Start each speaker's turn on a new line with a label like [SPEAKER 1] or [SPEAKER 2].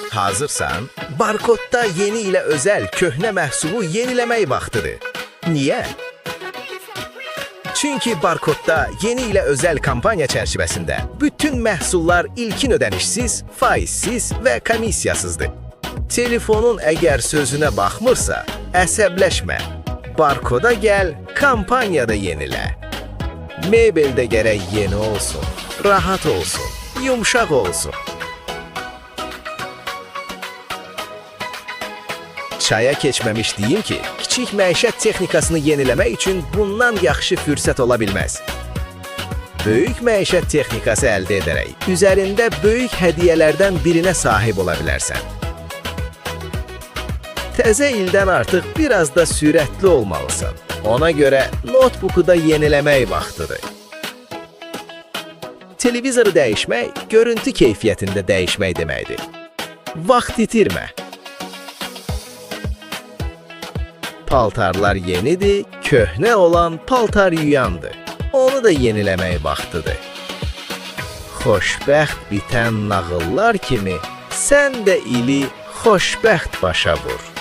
[SPEAKER 1] Hazırsan, Barkodda yeni ilə özəl köhnə məhsulu yeniləmək vaxtıdır. Niyə? Çünki Barkodda yeni ilə özəl kampaniya çərçivəsində bütün məhsullar ilkin ödənişsiz, faizsiz və komissiyasızdır. Telefonun əgər sözünə baxmırsa, əsəbləşmə. Barkoda gəl, kampaniyada yenilə. Mebel də gərək yeni olsun, rahat olsun, yumşaq olsun. Çaya keçməmiş deyim ki, kiçik məişət texnikasını yeniləmək üçün bundan yaxşı fürsət ola bilməz. Böyük məişət texnikası əldə edərək, üzərində böyük hədiyyələrdən birinə sahib ola bilərsən. Təzə ildən artıq biraz da sürətli olmalısan. Ona görə notebooku da yeniləmək vaxtıdır. Televizoru dəyişmək, görüntü keyfiyyətində dəyişmək deməkdir. Vaxt itirmə. Paltarlar yenidir, köhnə olan paltar yuyandır. Onu da yeniləmək vaxtıdır. Xoşbəxt bitən nağıllar kimi sən də ili xoşbəxt başa vur.